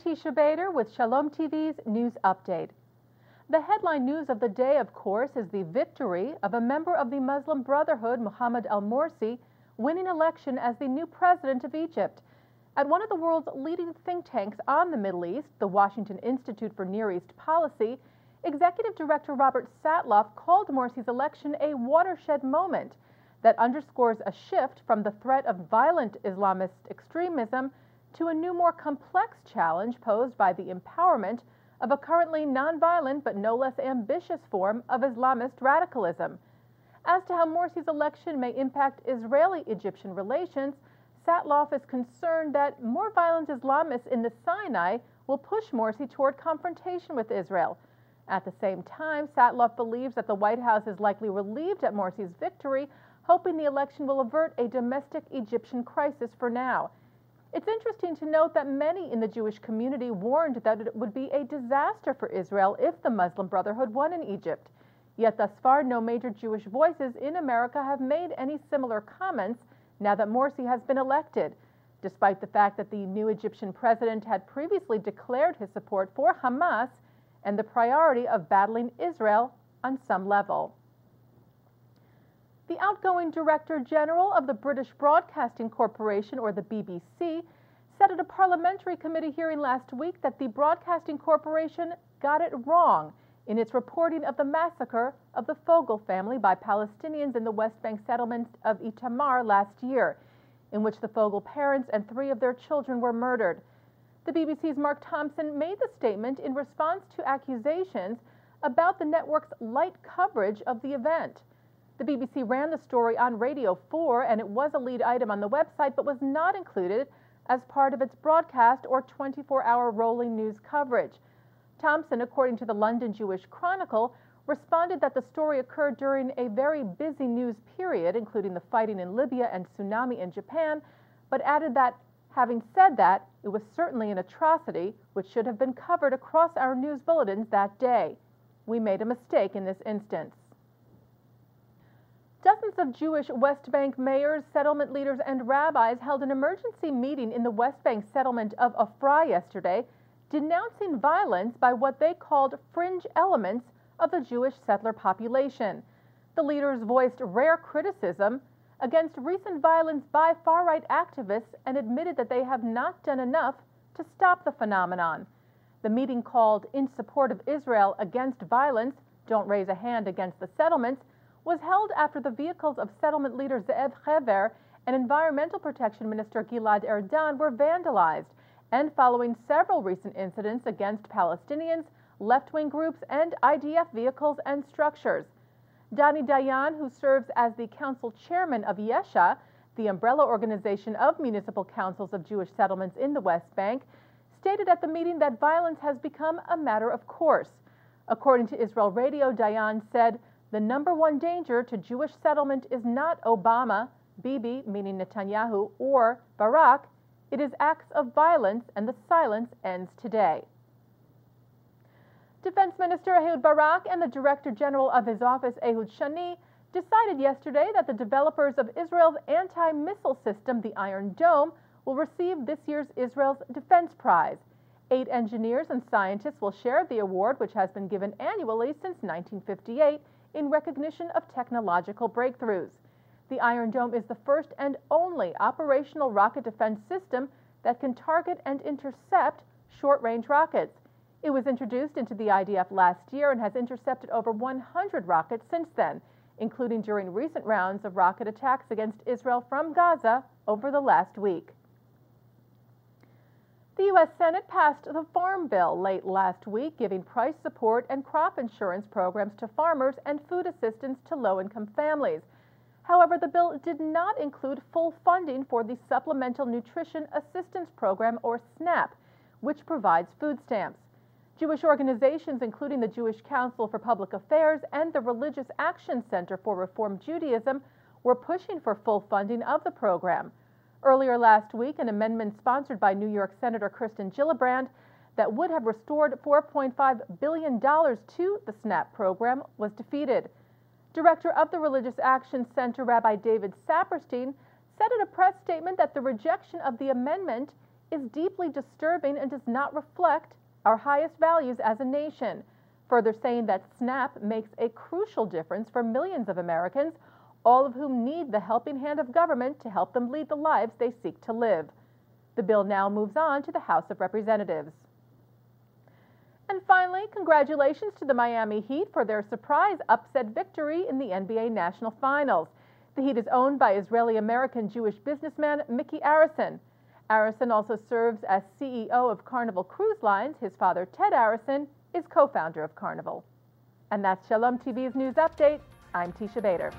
Teisha Bader with Shalom TV's News Update. The headline news of the day, of course, is the victory of a member of the Muslim Brotherhood, Mohammed al-Morsi, winning election as the new president of Egypt. At one of the world's leading think tanks on the Middle East, the Washington Institute for Near East Policy, Executive Director Robert Satloff called Morsi's election a watershed moment that underscores a shift from the threat of violent Islamist extremism to a new, more complex challenge posed by the empowerment of a currently nonviolent but no less ambitious form of Islamist radicalism. As to how Morsi's election may impact Israeli-Egyptian relations, Satloff is concerned that more violent Islamists in the Sinai will push Morsi toward confrontation with Israel. At the same time, Satloff believes that the White House is likely relieved at Morsi's victory, hoping the election will avert a domestic Egyptian crisis for now. It's interesting to note that many in the Jewish community warned that it would be a disaster for Israel if the Muslim Brotherhood won in Egypt. Yet thus far, no major Jewish voices in America have made any similar comments now that Morsi has been elected, despite the fact that the new Egyptian president had previously declared his support for Hamas and the priority of battling Israel on some level. The outgoing Director General of the British Broadcasting Corporation, or the BBC, said at a parliamentary committee hearing last week that the Broadcasting Corporation got it wrong in its reporting of the massacre of the Fogel family by Palestinians in the West Bank settlement of Itamar last year, in which the Fogel parents and 3 of their children were murdered. The BBC's Mark Thompson made the statement in response to accusations about the network's light coverage of the event. The BBC ran the story on Radio 4, and it was a lead item on the website, but was not included as part of its broadcast or 24-hour rolling news coverage. Thompson, according to the London Jewish Chronicle, responded that the story occurred during a very busy news period, including the fighting in Libya and tsunami in Japan, but added that, having said that, it was certainly an atrocity which should have been covered across our news bulletins that day. We made a mistake in this instance. Dozens of Jewish West Bank mayors, settlement leaders, and rabbis held an emergency meeting in the West Bank settlement of Afra yesterday, denouncing violence by what they called fringe elements of the Jewish settler population. The leaders voiced rare criticism against recent violence by far-right activists and admitted that they have not done enough to stop the phenomenon. The meeting, called In Support of Israel Against Violence, Don't Raise a Hand Against the Settlements, was held after the vehicles of settlement leader Ze'ev Hever and Environmental Protection Minister Gilad Erdan were vandalized, and following several recent incidents against Palestinians, left-wing groups, and IDF vehicles and structures. Dani Dayan, who serves as the council chairman of Yesha, the umbrella organization of municipal councils of Jewish settlements in the West Bank, stated at the meeting that violence has become a matter of course. According to Israel Radio, Dayan said, "The number one danger to Jewish settlement is not Obama, Bibi, meaning Netanyahu, or Barak. It is acts of violence, and the silence ends today." Defense Minister Ehud Barak and the Director General of his office, Ehud Shani, decided yesterday that the developers of Israel's anti-missile system, the Iron Dome, will receive this year's Israel's Defense Prize. 8 engineers and scientists will share the award, which has been given annually since 1958, in recognition of technological breakthroughs. The Iron Dome is the first and only operational rocket defense system that can target and intercept short-range rockets. It was introduced into the IDF last year and has intercepted over 100 rockets since then, including during recent rounds of rocket attacks against Israel from Gaza over the last week. The U.S. Senate passed the Farm Bill late last week, giving price support and crop insurance programs to farmers and food assistance to low-income families. However, the bill did not include full funding for the Supplemental Nutrition Assistance Program, or SNAP, which provides food stamps. Jewish organizations, including the Jewish Council for Public Affairs and the Religious Action Center for Reform Judaism, were pushing for full funding of the program. Earlier last week, an amendment sponsored by New York Senator Kirsten Gillibrand that would have restored $4.5 billion to the SNAP program was defeated. Director of the Religious Action Center, Rabbi David Saperstein, said in a press statement that the rejection of the amendment is deeply disturbing and does not reflect our highest values as a nation, further saying that SNAP makes a crucial difference for millions of Americans, all of whom need the helping hand of government to help them lead the lives they seek to live. The bill now moves on to the House of Representatives. And finally, congratulations to the Miami Heat for their surprise upset victory in the NBA National Finals. The Heat is owned by Israeli-American Jewish businessman Mickey Arison. Arison also serves as CEO of Carnival Cruise Lines. His father, Ted Arison, is co-founder of Carnival. And that's Shalom TV's News Update. I'm Teisha Bader.